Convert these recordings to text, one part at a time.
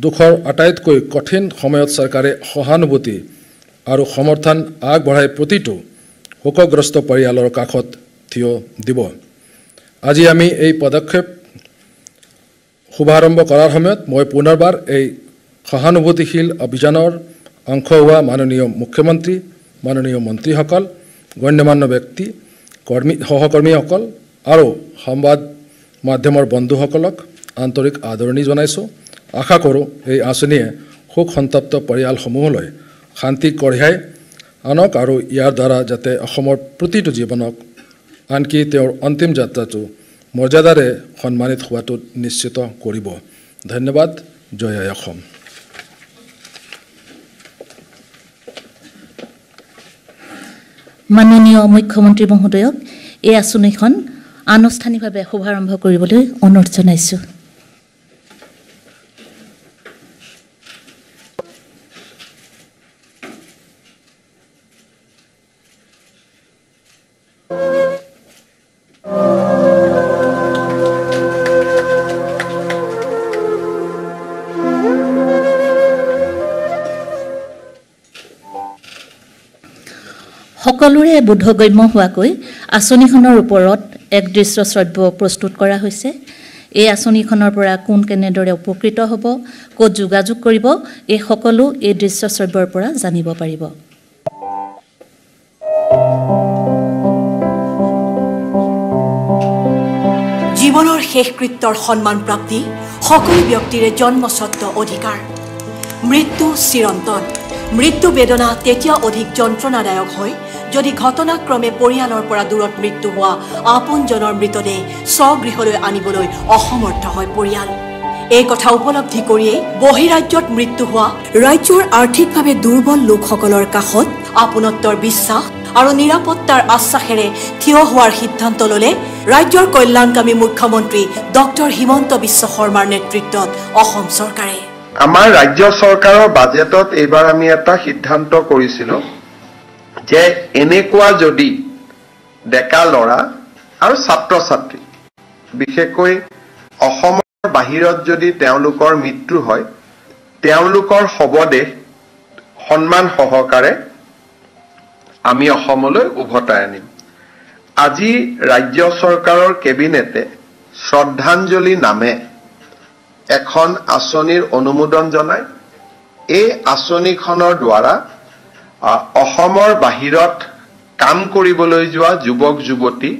দুখৰ আটাইতকৈ কঠিন সময়ত চৰকাৰে সহানুভূতি আৰু সমৰ্থন আগবঢ়াই প্ৰতিটো শোকগ্ৰস্ত পৰিয়ালৰ কাষত থিয় দিব। আজি আমি এই পদক্ষেপ শুভাৰম্ভ কৰাৰ সময়ত মই পুনৰবাৰ এই সহানুভূতিশীল অভিযানৰ অংশ হোৱা মাননীয় মুখ্যমন্ত্ৰী, মাননীয় মন্ত্ৰীসকল, গণ্যমান্য ব্যক্তি, সহকৰ্মীসকল আৰু সংবাদ মাধ্যমৰ বন্ধুসকলক আন্তৰিক আদৰণি জনাইছোঁ। আশা কৰোঁ এই আঁচনিয়ে শোক সন্তপ্ত পৰিয়ালসমূহলৈ শান্তি কঢ়িয়াই আনক আৰু ইয়াৰ দ্বাৰা যাতে অসমৰ প্ৰতিটো জীৱনক আনকি তেওঁৰ অন্তিম যাত্ৰাটো মৰ্যাদাৰে সন্মানিত হোৱাটো নিশ্চিত কৰিব। ধন্যবাদ। জয় আই অসম। মাননীয় মুখ্যমন্ত্ৰী মহোদয়ক এই আঁচনিখন আনুষ্ঠানিকভাৱে শুভাৰম্ভ কৰিবলৈ অনুৰোধ জনাইছোঁ। সকলোৰে বোধগম্য হোৱাকৈ আঁচনিখনৰ ওপৰত এক দৃশ্য শ্ৰব্য প্ৰস্তুত কৰা হৈছে। এই আঁচনিখনৰ পৰা কোন কেনেদৰে উপকৃত হ'ব, ক'ত যোগাযোগ কৰিব, এই সকলো এই দৃশ্য শ্ৰব্যৰ পৰা জানিব পাৰিব। জীৱনৰ শেষকৃত্যৰ সন্মান প্ৰাপ্তি সকলো ব্যক্তিৰে জন্মস্বত্ব অধিকাৰ। মৃত্যু চিৰন্তন। মৃত্যু বেদনা তেতিয়া অধিক যন্ত্ৰণাদায়ক হয় যদি ঘটনাক্ৰমে পৰিয়ালৰ পৰা দূৰত মৃত্যু হোৱা আপোনজনৰ মৃতদেহ স্বগৃহলৈ আনিবলৈ অসমৰ্থ হয় পৰিয়াল। এই কথা উপলব্ধি কৰিয়েই বহিৰাজ্যত মৃত্যু হোৱা ৰাজ্যৰ আৰ্থিকভাৱে দুৰ্বল লোকসকলৰ কাষত আপোনত্বৰ বিশ্বাস আৰু নিৰাপত্তাৰ আশ্বাসেৰে থিয় হোৱাৰ সিদ্ধান্ত ল'লে ৰাজ্যৰ কল্যাণকামী মুখ্যমন্ত্ৰী ডক্টৰ হিমন্ত বিশ্ব শৰ্মাৰ নেতৃত্বত অসম চৰকাৰে। আমাৰ ৰাজ্য চৰকাৰৰ বাজেটত এইবাৰ আমি এটা সিদ্ধান্ত কৰিছিলোঁ যে এনেকুৱা যদি ডেকা ল'ৰা আৰু ছাত্ৰ ছাত্ৰী বিশেষকৈ অসমৰ বাহিৰত যদি তেওঁলোকৰ মৃত্যু হয় তেওঁলোকৰ শৱদেহ সন্মান সহকাৰে আমি অসমলৈ উভতাই আনিম। আজি ৰাজ্য চৰকাৰৰ কেবিনেটে শ্ৰদ্ধাঞ্জলি নামে এখন আঁচনিৰ অনুমোদন জনায়। এই আঁচনিখনৰ দ্বাৰা অসমৰ বাহিৰত কাম কৰিবলৈ যোৱা যুৱক যুৱতী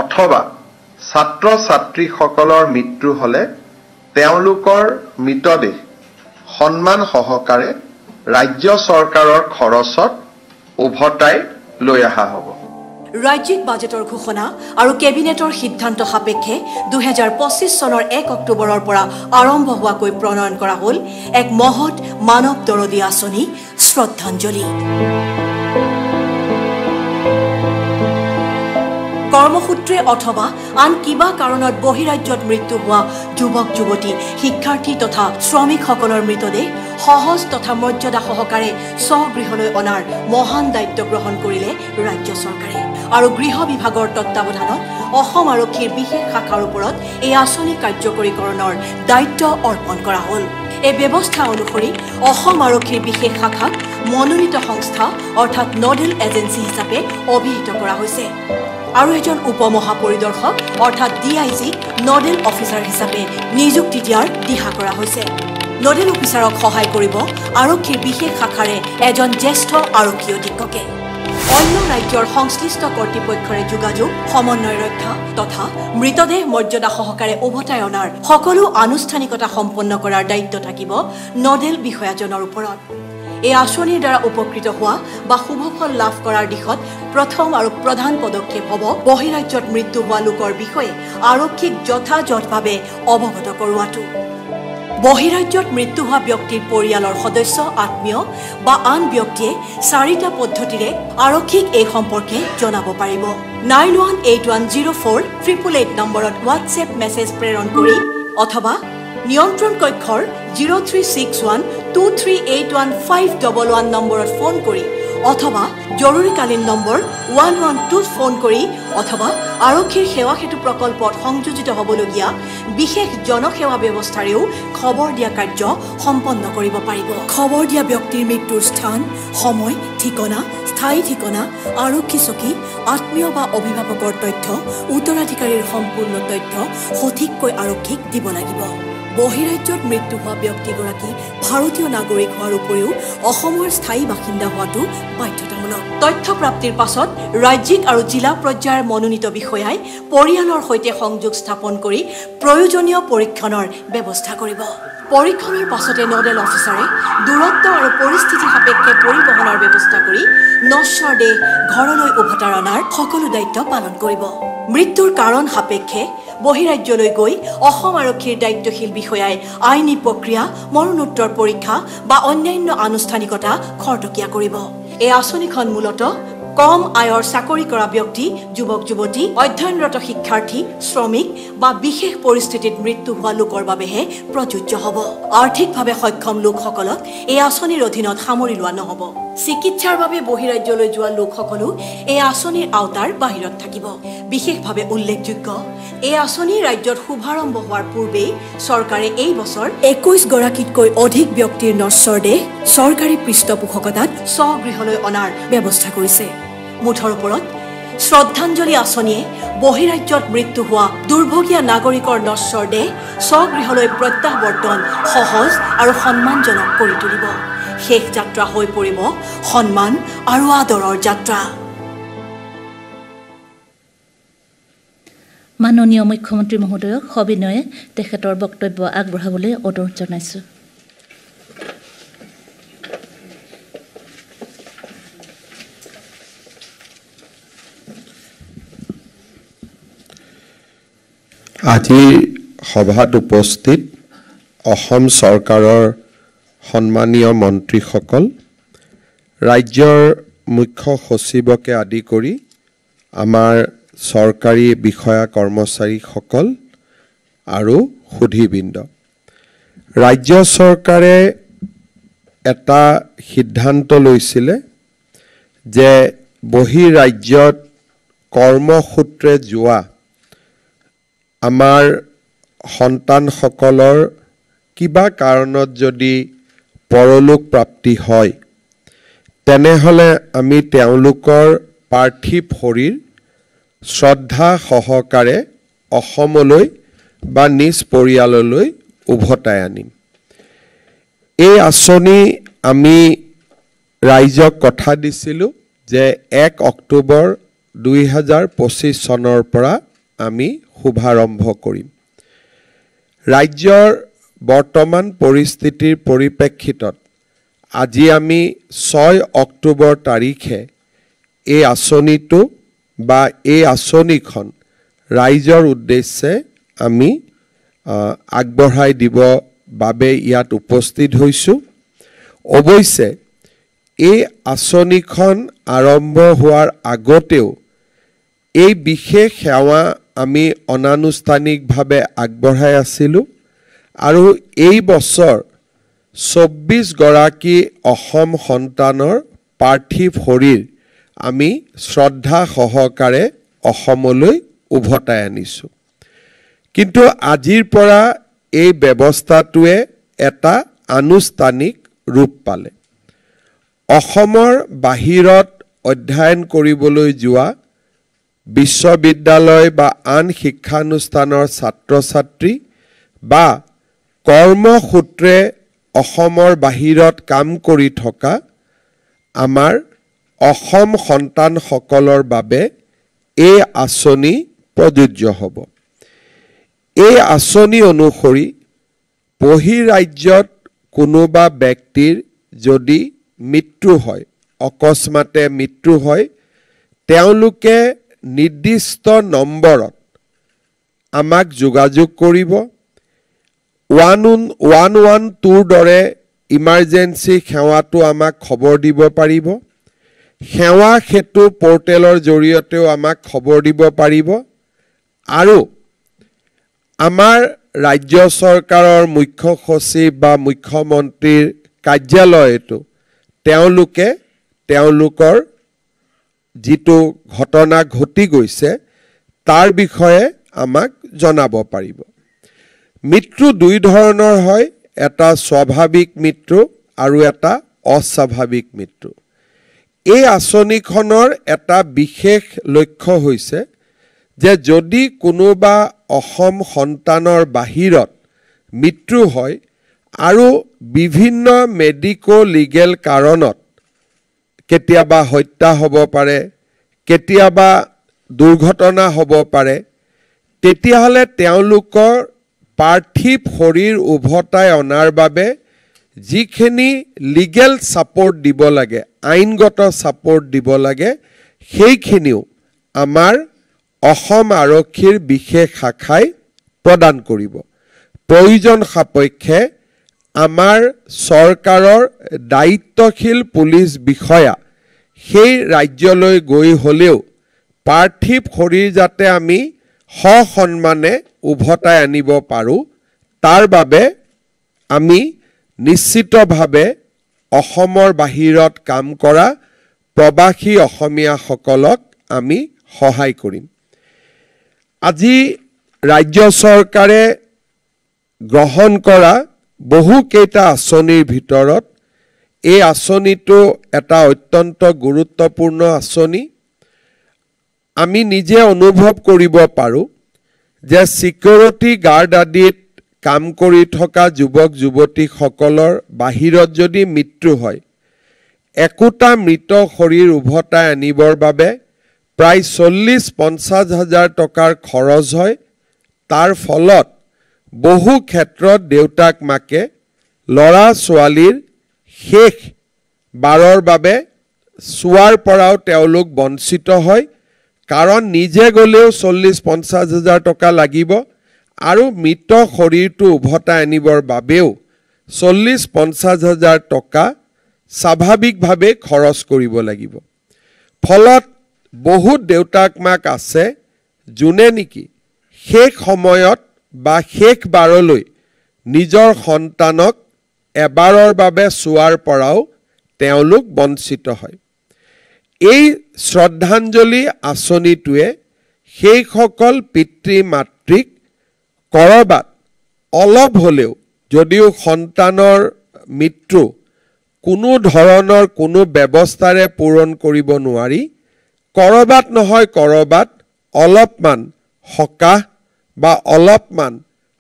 অথবা ছাত্ৰ ছাত্ৰীসকলৰ মৃত্যু হ'লে তেওঁলোকৰ মৃতদেহ সন্মান সহকাৰে ৰাজ্য চৰকাৰৰ খৰচত উভতাই লৈ অহা হ'ব। ৰাজ্যিক বাজেটৰ ঘোষণা আৰু কেবিনেটৰ সিদ্ধান্ত সাপেক্ষে 2025 চনৰ 1 অক্টোবৰৰ পৰা আৰম্ভ হোৱাকৈ প্ৰণয়ন কৰা হ'ল এক মহৎ মানৱ দৰদী আঁচনি শ্ৰদ্ধাঞ্জলি। কৰ্মসূত্ৰে অথবা আন কিবা কাৰণত বহিৰাজ্যত মৃত্যু হোৱা যুৱক যুৱতী, শিক্ষাৰ্থী তথা শ্ৰমিকসকলৰ মৃতদেহ সহজ তথা মৰ্যাদা সহকাৰে স্বগৃহলৈ অনাৰ মহান দায়িত্ব গ্ৰহণ কৰিলে ৰাজ্য চৰকাৰে। আৰু গৃহ বিভাগৰ তত্বাৱধানত অসম আৰক্ষীৰ বিশেষ শাখাৰ ওপৰত এই আঁচনি কাৰ্যকৰীকৰণৰ দায়িত্ব অৰ্পণ কৰা হ'ল। এই ব্যৱস্থা অনুসৰি অসম আৰক্ষীৰ বিশেষ শাখাক মনোনীত সংস্থা অৰ্থাৎ নডেল এজেন্সি হিচাপে অভিহিত কৰা হৈছে আৰু এজন উপ মহাপৰিদৰ্শক অৰ্থাৎ DIG নডেল অফিচাৰ হিচাপে নিযুক্তি দিয়াৰ দিহা কৰা হৈছে। নডেল অফিচাৰক সহায় কৰিব আৰক্ষীৰ বিশেষ শাখাৰে এজন জ্যেষ্ঠ আৰক্ষী অধীক্ষকে। অন্য ৰাজ্যৰ সংশ্লিষ্ট কৰ্তৃপক্ষৰে যোগাযোগ, সমন্বয় ৰক্ষা তথা মৃতদেহ মৰ্যাদা সহকাৰে উভতাই অনাৰ সকলো আনুষ্ঠানিকতা সম্পন্ন কৰাৰ দায়িত্ব থাকিব নডেল বিষয়াজনৰ ওপৰত। এই আঁচনিৰ দ্বাৰা উপকৃত হোৱা বা শুভফল লাভ কৰাৰ দিশত প্ৰথম আৰু প্ৰধান পদক্ষেপ হ'ব বহিৰাজ্যত মৃত্যু হোৱা লোকৰ বিষয়ে আৰক্ষীক যথাযথভাৱে অৱগত কৰোৱাটো। বহিৰাজ্যত মৃত্যু হোৱা ব্যক্তিৰ পৰিয়ালৰ সদস্য, আত্মীয় বা আন ব্যক্তিয়ে 4টা পদ্ধতিৰে আৰক্ষীক এই সম্পৰ্কে জনাব পাৰিব। 9181048888 নম্বৰত হোৱাটছএপ মেছেজ প্ৰেৰণ কৰি অথবা নিয়ন্ত্ৰণ কক্ষৰ 03612381 511 নম্বৰত ফোন কৰি অথবা জৰুৰীকালীন নম্বৰ 112 ফোন কৰি অথবা আৰক্ষীৰ সেৱা সেতু প্ৰকল্পত সংযোজিত হ'বলগীয়া বিশেষ জনসেৱা ব্যৱস্থাৰেও খবৰ দিয়া কাৰ্য সম্পন্ন কৰিব পাৰিব। খবৰ দিয়া ব্যক্তিৰ মৃত্যুৰ স্থান, সময়, ঠিকনা, স্থায়ী ঠিকনা, আৰক্ষী চকী, আত্মীয় বা অভিভাৱকৰ তথ্য, উত্তৰাধিকাৰীৰ সম্পূৰ্ণ তথ্য সঠিককৈ আৰক্ষীক দিব লাগিব। বহিৰাজ্যত মৃত্যু হোৱা ব্যক্তিগৰাকী ভাৰতীয় নাগৰিক হোৱাৰ উপৰিও অসমৰ স্থায়ী বাসিন্দা হোৱাটো বাধ্যতামূলক। তথ্য প্ৰাপ্তিৰ পাছত ৰাজ্যিক আৰু জিলা পৰ্যায়ৰ মনোনীত বিষয়াই পৰিয়ালৰ সৈতে সংযোগ স্থাপন কৰি প্ৰয়োজনীয় পৰীক্ষণৰ ব্যৱস্থা কৰিব। পৰীক্ষণৰ পাছতে নডেল অফিচাৰে দূৰত্ব আৰু পৰিস্থিতি সাপেক্ষে পৰিবহণৰ ব্যৱস্থা কৰি নশ্বৰ দেহ ঘৰলৈ উভতাই অনাৰ সকলো দায়িত্ব পালন কৰিব। মৃত্যুৰ কাৰণ সাপেক্ষে বহিৰাজ্যলৈ গৈ অসম আৰক্ষীৰ দায়িত্বশীল বিষয়াই আইনী প্ৰক্ৰিয়া, মৰণোত্তৰ পৰীক্ষা বা অন্যান্য আনুষ্ঠানিকতা খৰতকীয়া কৰিব। এই আঁচনিখন মূলতঃ কম আয়ৰ চাকৰি কৰা ব্যক্তি, যুৱক যুৱতী, অধ্যয়নৰত শিক্ষাৰ্থী, শ্ৰমিক বা বিশেষ পৰিস্থিতিত মৃত্যু হোৱা লোকৰ বাবেহে প্ৰযোজ্য হ'ব। আৰ্থিকভাৱে সক্ষম লোকসকলক এই আঁচনিৰ অধীনত সামৰি লোৱা নহ'ব। চিকিৎসাৰ বাবে বহিৰাজ্যলৈ যোৱা লোকসকলো এই আঁচনিৰ আওতাৰ বাহিৰত থাকিব। বিশেষভাৱে উল্লেখযোগ্য, এই আঁচনি ৰাজ্যত শুভাৰম্ভ হোৱাৰ পূৰ্বেই চৰকাৰে এই বছৰ 21 গৰাকীতকৈ অধিক ব্যক্তিৰ নশ্বৰ দেহ চৰকাৰী পৃষ্ঠপোষকতাত স্বগৃহলৈ অনাৰ ব্যৱস্থা কৰিছে। মুঠৰ ওপৰত শ্ৰদ্ধাঞ্জলি আঁচনিয়ে বহিৰাজ্যত মৃত্যু হোৱা দুৰ্ভগীয়া নাগৰিকৰ নশ্বৰ দেহ স্বগৃহলৈ প্ৰত্যাৱৰ্তন সহজ আৰু সন্মানজনক কৰি তুলিব। শেষ যাত্ৰা হৈ পৰিব সন্মান আৰু আদৰৰ যাত্ৰা। মাননীয় মুখ্যমন্ত্ৰী মহোদয়ক সবিনয়ে তেখেতৰ বক্তব্য আগবঢ়াবলৈ অনুৰোধ জনাইছোঁ। আজিৰ সভাত উপস্থিত অসম চৰকাৰৰ সন্মানীয় মন্ত্ৰীসকল, ৰাজ্যৰ মুখ্য সচিবকে আদি কৰি আমাৰ চৰকাৰী বিষয়া কৰ্মচাৰীসকল আৰু সুধীবৃন্দ, ৰাজ্য চৰকাৰে এটা সিদ্ধান্ত লৈছিলে যে বহিৰাজ্যত কৰ্মসূত্ৰে যোৱা আমাৰ সন্তানসকলৰ কিবা কাৰণত যদি পৰলোক প্ৰাপ্তি হয়, তেনেহ'লে আমি তেওঁলোকৰ পাৰ্থিৱ শৰীৰ শ্ৰদ্ধা সহকাৰে অসমলৈ বা নিজ পৰিয়াললৈ উভতাই আনিম। এই আঁচনি আমি ৰাইজক কথা দিছিলোঁ যে 1 অক্টোবৰ 2025 চনৰ পৰা আমি শুভাৰম্ভ কৰিম। ৰাজ্যৰ বৰ্তমান পৰিস্থিতিৰ পৰিপ্ৰেক্ষিতত আজি আমি 6 অক্টোবৰ তাৰিখে এই আঁচনিটো বা এই আঁচনিখন ৰাইজৰ উদ্দেশ্যে আমি আগবঢ়াই দিব বাবে ইয়াত উপস্থিত হৈছোঁ। অৱশ্যে এই আঁচনিখন আৰম্ভ হোৱাৰ আগতেও এই বিশেষ সেৱা আমি অনানুষ্ঠানিকভাৱে আগবঢ়াই আছিলোঁ আৰু এই বছৰ 24 গৰাকী অসম সন্তানৰ পাৰ্থিৱ শৰীৰ আমি শ্ৰদ্ধা সহকাৰে অসমলৈ উভতাই আনিছোঁ। কিন্তু আজিৰ পৰা এই ব্যৱস্থাটোৱে এটা আনুষ্ঠানিক ৰূপ পালে। অসমৰ বাহিৰত অধ্যয়ন কৰিবলৈ যোৱা বিশ্ববিদ্যালয় বা আন শিক্ষানুষ্ঠানৰ ছাত্ৰ ছাত্ৰী বা কৰ্মসূত্ৰে অসমৰ বাহিৰত কাম কৰি থকা আমাৰ অসম সন্তানসকলৰ বাবে এই আঁচনি প্ৰযোজ্য হ'ব। এই আঁচনি অনুসৰি বহিৰাজ্যত কোনোবা ব্যক্তিৰ যদি মৃত্যু হয়, অকস্মাতে মৃত্যু হয়, তেওঁলোকে নিৰ্দিষ্ট নম্বৰত আমাক যোগাযোগ কৰিব। 112ৰ দৰে ইমাৰ্জেঞ্চি সেৱাটো আমাক খবৰ দিব পাৰিব। সেৱা সেতু পৰ্টেলৰ জৰিয়তেও আমাক খবৰ দিব পাৰিব। আৰু আমাৰ ৰাজ্য চৰকাৰৰ মুখ্য সচিব বা মুখ্যমন্ত্ৰীৰ কাৰ্যালয়তো তেওঁলোকে তেওঁলোকৰ যিটো ঘটনা ঘটি গৈছে তাৰ বিষয়ে আমাক জনাব পাৰিব। মৃত্যু দুই ধৰণৰ হয়, এটা স্বাভাৱিক মৃত্যু আৰু এটা অস্বাভাৱিক মৃত্যু। এই আঁচনিখনৰ এটা বিশেষ লক্ষ্য হৈছে যে যদি কোনোবা অসম সন্তানৰ বাহিৰত মৃত্যু হয় আৰু বিভিন্ন মেডিকো লিগেল কাৰণত কেতিয়াবা হত্যা হ'ব পাৰে, কেতিয়াবা দুৰ্ঘটনা হ'ব পাৰে, তেতিয়াহ'লে তেওঁলোকৰ পাৰ্থিৱ শৰীৰ উভতাই অনাৰ বাবে যিখিনি লিগেল ছাপোৰ্ট দিব লাগে, আইনগত ছাপোৰ্ট দিব লাগে, সেইখিনিও আমাৰ অসম আৰক্ষীৰ বিশেষ শাখাই প্ৰদান কৰিব। প্ৰয়োজন সাপেক্ষে আমাৰ চৰকাৰৰ দায়িত্বশীল পুলিচ বিষয়া সেই ৰাজ্যলৈ গৈ হ'লেও পাৰ্থিৱ শৰীৰ যাতে আমি সসন্মানে উভতাই আনিব পাৰোঁ, তাৰ বাবে আমি নিশ্চিতভাৱে অসমৰ বাহিৰত কাম কৰা প্ৰবাসী অসমীয়াসকলক আমি সহায় কৰিম। আজি ৰাজ্য চৰকাৰে গ্ৰহণ কৰা বহুকেইটা আঁচনিৰ ভিতৰত এই আঁচনিটো এটা অত্যন্ত গুৰুত্বপূৰ্ণ আঁচনি। আমি নিজে অনুভৱ কৰিব পাৰোঁ যে ছিকিউৰিটি গাৰ্ড আদিত কাম কৰি থকা যুৱক যুৱতীসকলৰ বাহিৰত যদি মৃত্যু হয়, একোটা মৃত শৰীৰ উভতাই আনিবৰ বাবে প্ৰায় 40-50 হাজাৰ টকাৰ খৰচ হয়। তাৰ ফলত বহু ক্ষেত্ৰত দেউতাক মাকে ল'ৰা ছোৱালীৰ শেষ বাৰৰ বাবে চোৱাৰ পৰাও তেওঁলোক বঞ্চিত হয়, কাৰণ নিজে গ'লেও 40-50 হাজাৰ টকা লাগিব আৰু মৃত শৰীৰটো উভতাই আনিবৰ বাবেও 40-50 হাজাৰ টকা স্বাভাৱিকভাৱে খৰচ কৰিব লাগিব। ফলত বহুত দেউতাক মাক আছে যোনে নেকি শেষ সময়ত বা শেষ বাৰলৈ নিজৰ সন্তানক এবাৰৰ বাবে চোৱাৰ পৰাও তেওঁলোক বঞ্চিত হয়। এই শ্ৰদ্ধাঞ্জলি আঁচনিটোৱে সেইসকল পিতৃ মাতৃক কৰবাত অলপ হ'লেও, যদিও সন্তানৰ মৃত্যু কোনো ধৰণৰ কোনো ব্যৱস্থাৰে পূৰণ কৰিব নোৱাৰি, কৰবাত নহয় কৰবাত অলপমান সকাহ বা অলপমান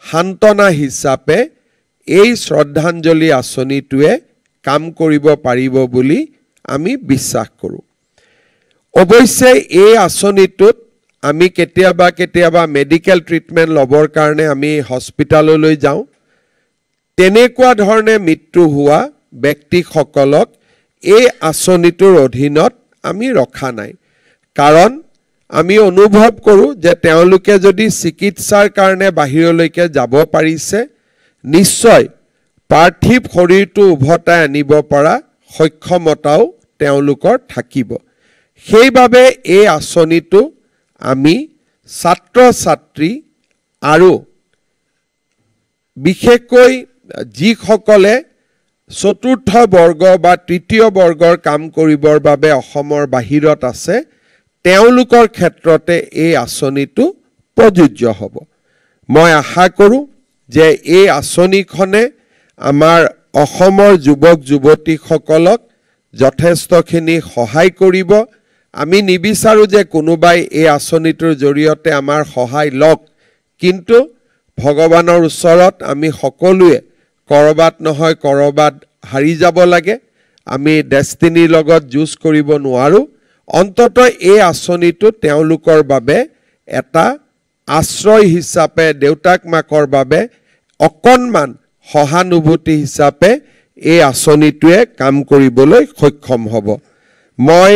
সান্তনা হিচাপে এই শ্ৰদ্ধাঞ্জলি আঁচনিটোৱে কাম কৰিব পাৰিব বুলি আমি বিশ্বাস কৰোঁ। অৱশ্যে এই আঁচনিটোত আমি কেতিয়াবা মেডিকেল ট্ৰিটমেণ্ট ল'বৰ কাৰণে আমি হস্পিটাললৈ যাওঁ। তেনেকুৱা ধৰণে মৃত্যু হোৱা ব্যক্তিসকলক এই আঁচনিটোৰ অধীনত আমি ৰখা নাই, কাৰণ আমি অনুভৱ কৰোঁ যে তেওঁলোকে যদি চিকিৎসাৰ কাৰণে বাহিৰলৈকে যাব পাৰিছে, নিশ্চয় পাৰ্থিৱ শৰীৰটো উভতাই আনিব পৰা সক্ষমতাও তেওঁলোকৰ থাকিব। সেইবাবে এই আঁচনিটো আমি ছাত্ৰ ছাত্ৰী আৰু বিশেষকৈ যিসকলে চতুৰ্থ বৰ্গ বা তৃতীয় বৰ্গৰ কাম কৰিবৰ বাবে অসমৰ বাহিৰত আছে, তেওঁলোকৰ ক্ষেত্ৰতে এই আঁচনিটো প্ৰযোজ্য হ'ব। মই আশা কৰোঁ যে এই আঁচনিখনে আমাৰ অসমৰ যুৱক যুৱতীসকলক যথেষ্টখিনি সহায় কৰিব। আমি নিবিচাৰোঁ যে কোনোবাই এই আঁচনিটোৰ জৰিয়তে আমাৰ সহায় লওক, কিন্তু ভগৱানৰ ওচৰত আমি সকলোৱে কৰবাত নহয় কৰবাত হাৰি যাব লাগে। আমি ডেষ্টিনিৰ লগত যুঁজ কৰিব নোৱাৰোঁ। অন্ততঃ এই আঁচনিটো তেওঁলোকৰ বাবে এটা আশ্ৰয় হিচাপে, দেউতাক মাকৰ বাবে অকণমান সহানুভূতি হিচাপে এই আঁচনিটোৱে কাম কৰিবলৈ সক্ষম হ'ব। মই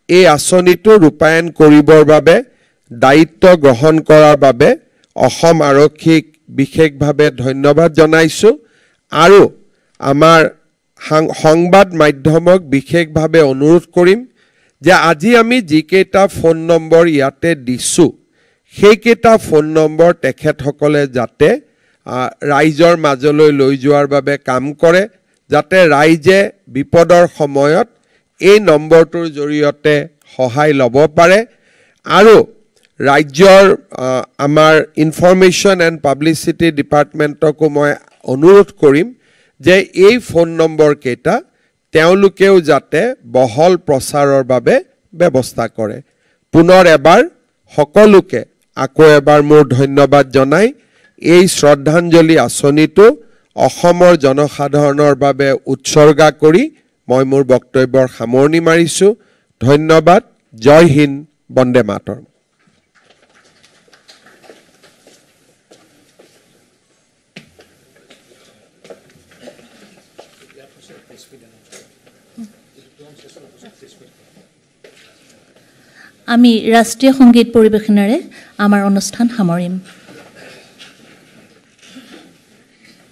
এই আঁচনিটো ৰূপায়ণ কৰিবৰ বাবে দায়িত্ব গ্ৰহণ কৰাৰ বাবে অসম আৰক্ষীক বিশেষভাৱে ধন্যবাদ জনাইছোঁ আৰু আমাৰ সংবাদ মাধ্যমক বিশেষভাৱে অনুৰোধ কৰিম যে আজি আমি যিকেইটা ফোন নম্বৰ ইয়াতে দিছোঁ, সেইকেইটা ফোন নম্বৰ তেখেতসকলে যাতে ৰাইজৰ মাজলৈ লৈ যোৱাৰ বাবে কাম কৰে, যাতে ৰাইজে বিপদৰ সময়ত এই নম্বৰটোৰ জৰিয়তে সহায় ল'ব পাৰে আৰু ৰাজ্যৰ আমাৰ ইনফৰমেশ্যন এণ্ড পাব্লিচিটি ডিপাৰ্টমেণ্টকো মই অনুৰোধ কৰিম যে এই ফোন নম্বৰ কেইটা তেওঁলোকেও যাতে বহল প্ৰচাৰৰ বাবে ব্যৱস্থা কৰে পুনৰ এবাৰ সকলোকে আকৌ এবাৰ মোৰ ধন্যবাদ জনাই এই শ্ৰদ্ধাঞ্জলি আঁচনিটো অসমৰ জনসাধাৰণৰ বাবে উৎসৰ্গা কৰি মই মোৰ বক্তব্যৰ সামৰণি মাৰিছোঁ ধন্যবাদ জয় হিন্দ বন্দে মাতৰম আমি ৰাষ্ট্ৰীয় সংগীত পৰিৱেশনেৰে আমাৰ অনুষ্ঠান সামৰিম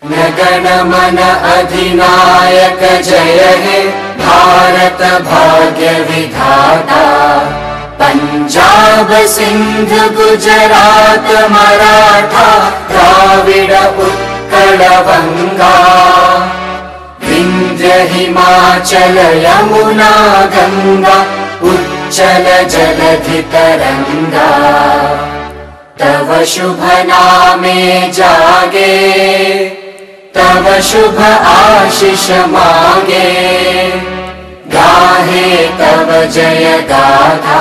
गण मन अधिनायक जय हे भारत भाग्य विधाता पंजाब सिंध गुजरात मराठा द्राविड उत्कल गंगा विंध्य हिमाचल यमुना गंगा उच्चल जलधि तरंगा तव शुभ नामे जागे तव शुभ आशीष मांगे गाहे तव जय गाथा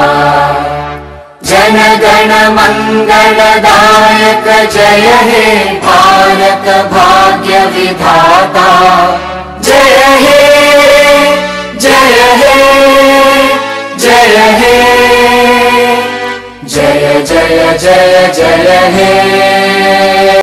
जन गण मंगलदायक जय हे भारत भाग्य विधाता जय हे जय हे जय हे जय जय जय जय हे